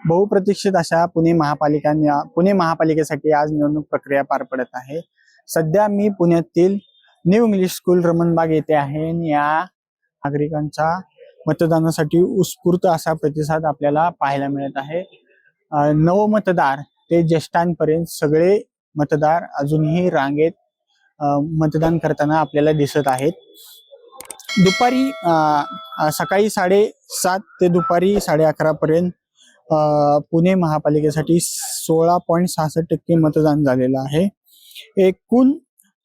बहुप्रतीक्षित अशा पुणे महापालिकेसाठी आज निवडणूक प्रक्रिया पार पडत आहे। सध्या मी पुण्यातील न्यू इंग्लिश स्कूल रमणबाग येथे आहे आणि या नागरिकांचा मतदानासाठी उत्स्फूर्त असा प्रतिसाद आपल्याला पाहायला मिळत आहे। नवमतदार ते ज्येष्ठांपर्यंत सगळे मतदार अजूनही रांगेत मतदान करताना आपल्याला दिसत आहेत। दुपारी सकाळी 7:30 ते दुपारी 11:30 पर्यंत पुणे महापालिकेसाठी 16.66% मतदान झालेलं आहे। एकूण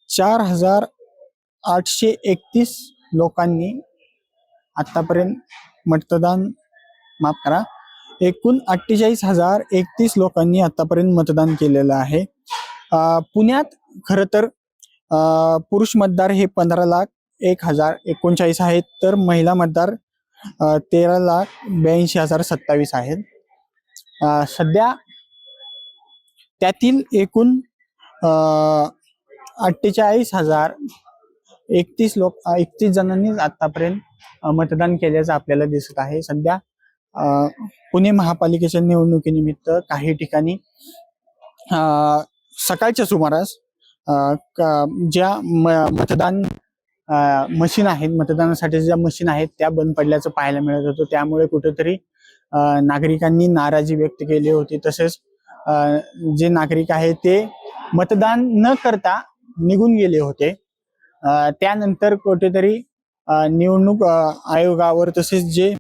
4,831 लोकांनी आतापर्यंत एकूण 48,031 लोकांनी आतापर्यंत मतदान केलेलं आहे। पुण्यात खरं तर पुरुष मतदार हे 15,01,039 आहेत, तर महिला मतदार 13,82,027 आहेत। सध्या त्यातील एकूण 48,031 जणांनी आतापर्यंत मतदान केल्याचं आपल्याला दिसत आहे। सध्या पुणे महापालिकेच्या निवडणुकीनिमित्त काही ठिकाणी सकाळच्या सुमारास ज्या मतदान मशीन आहेत, मतदानासाठी ज्या मशीन आहेत त्या बंद पडल्याचं पाहायला मिळत होतं। त्यामुळे कुठेतरी नागरिकांनी नाराजी व्यक्त केली होती। तसेच जे नागरिक आहेत ते मतदान न करता निघून गेले होते। त्यानंतर कुठेतरी निवडणूक आयोगावर तसेच जे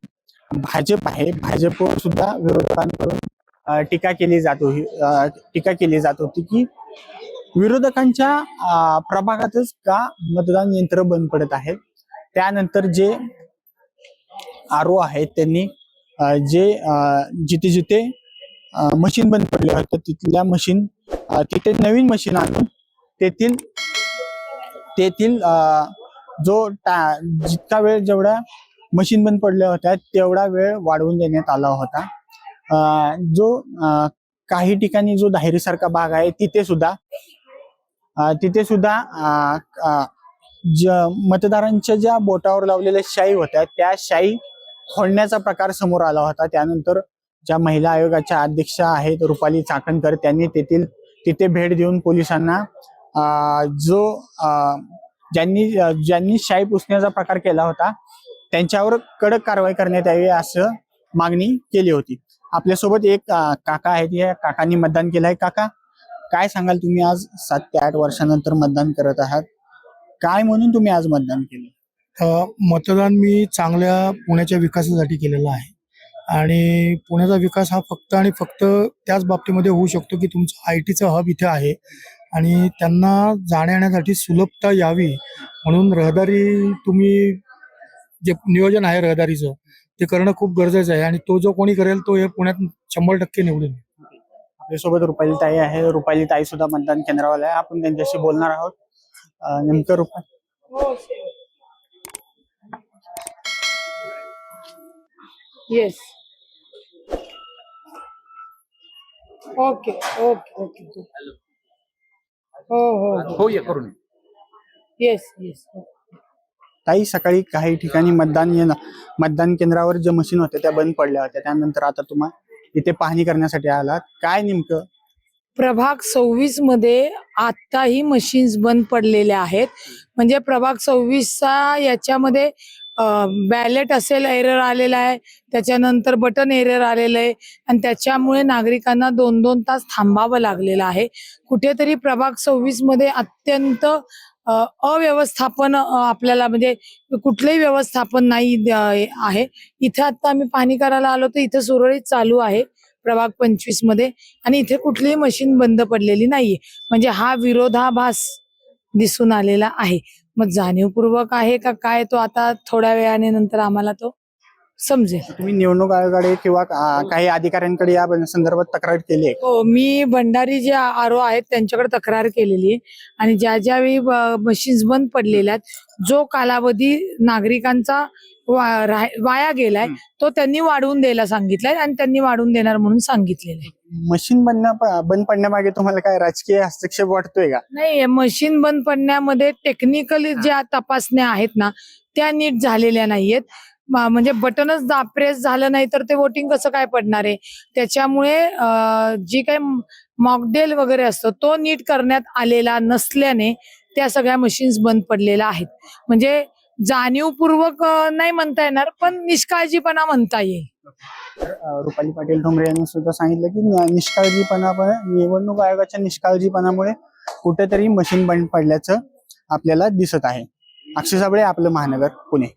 भाजप आहे, भाजपवर सुद्धा विरोधकांकडून टीका केली जात होती की विरोधकांच्या प्रभागातच का मतदान यंत्र बंद पडत आहेत। त्यानंतर जे आरओ आहेत त्यांनी जिथे मशीन बंद पडले होते तिथे नवीन मशीन आणून तेथील जितका वेळ जेवढा मशीन बंद पडल्या होत्या तेवढा वेळ वाढवून देण्यात आला होता। काही ठिकाणी जो दाहेरीसारखा भाग आहे तिथे सुद्धा मतदारांच्या ज्या बोटावर लावलेल्या शाई होत्या त्या शाई फोडण्याचा प्रकार समोर आला होता। त्यानंतर ज्या महिला आयोगाच्या अध्यक्षा आहेत रुपाली चाकणकर, त्यांनी तिथे भेट देऊन पोलिसांना ज्यांनी शाई पुसण्याचा प्रकार केला होता त्यांच्यावर कडक कारवाई करण्यात यावी असं मागणी केली होती। आपल्यासोबत एक काका आहेत, या काकांनी मतदान केलं आहे। काका, काय सांगाल तुम्ही आज 7 ते 8 वर्षानंतर मतदान करत आहात, काय म्हणून तुम्ही आज मतदान केलं? मतदान मी चांगल्या पुण्याच्या विकासासाठी केलेला आहे आणि पुण्याचा विकास हा फक्त आणि फक्त त्याच बाबतीमध्ये होऊ शकतो की तुमचं IT चं हब इथे आहे आणि त्यांना जाण्यासाठी सुलभता यावी म्हणून रहदारी तुम्ही जे नियोजन आहे रहदारीचं ते करणं खूप गरजेचं आहे आणि तो जो कोणी करेल तो हे पुण्यात 100% निवडून। आपल्यासोबत रुपाली ताई आहे, रुपाली ताई सुद्धा मतदान केंद्रावर आहे, आपण त्यांच्याशी बोलणार आहोत। नेमकं Rupali, yes, okay okay okay, हो या करून येस येस। ताई, सकाळी काही ठिकाणी मतदान केंद्रावर ज्या मशीन होत्या त्या बंद पडल्या होत्या, त्यानंतर आता तुम्हा इथे पाहणी करण्यासाठी आलात, काय नेमकं? प्रभाग 26 मध्ये आताही मशीन्स बंद पडलेल्या आहेत। म्हणजे प्रभाग 26चा याच्यामध्ये बॅलेट असेल एरर आलेला आहे, त्याच्यानंतर बटन एरर आलेलं आहे आणि त्याच्यामुळे नागरिकांना 2-2 तास थांबावं लागलेलं आहे। कुठेतरी प्रभाग 26 मध्ये अत्यंत अव्यवस्थापन आपल्याला म्हणजे कुठलंही व्यवस्थापन नाही आहे। इथे आता आम्ही पाहणी करायला आलो तर इथे सुरळीत चालू आहे प्रभाग 25 मध्ये आणि इथे कुठलीही मशीन बंद पडलेली नाहीये। म्हणजे हा विरोधाभास दिसून आलेला आहे। मग जाणीवपूर्वक आहे का काय तो आता थोड्या वेळाने नंतर आम्हाला तो समजेल। तुम्ही निवडणूक आयोगाकडे किंवा काही अधिकाऱ्यांकडे या संदर्भात तक्रार केली आहे? हो, मी भंडारी जे आरओ आहेत त्यांच्याकडे तक्रार केलेली आहे आणि ज्यावेळी मशीन्स बंद पडलेल्या आहेत जो कालावधी नागरिकांचा वाया गेलाय तो त्यांनी वाढवून द्यायला सांगितलाय आणि त्यांनी वाढवून देणार म्हणून सांगितलेलं आहे। मशीन बंद पडण्यामागे तुम्हाला काय राजकीय हस्तक्षेप वाटतोय का? नाही, मशीन बंद पडण्यामध्ये टेक्निकली ज्या तपासण्या आहेत ना त्या नीट झालेल्या नाहीयेत। म्हणजे बटनच प्रेस झालं नाही तर ते वोटिंग कसं काय पडणार आहे. त्याच्यामुळे जी काही मॉकडेल वगैरे असतो तो नीट करण्यात आलेला नसल्याने त्या सगळ्या मशीन्स बंद पडलेल्या आहेत. म्हणजे जाणीवपूर्वक नाही म्हणता येणार, पण निष्काळजीपणा म्हणता येईल. रुपाली पाटील ठोंबरे यांनी सुद्धा सांगितलं की निष्काळजीपणा, निवडणूक आयोगाच्या निष्काळजीपणामुळे कुठेतरी मशीन बंद पडल्याचं आपल्याला दिसत आहे. अक्षय साबळे, आपलं महानगर, पुणे.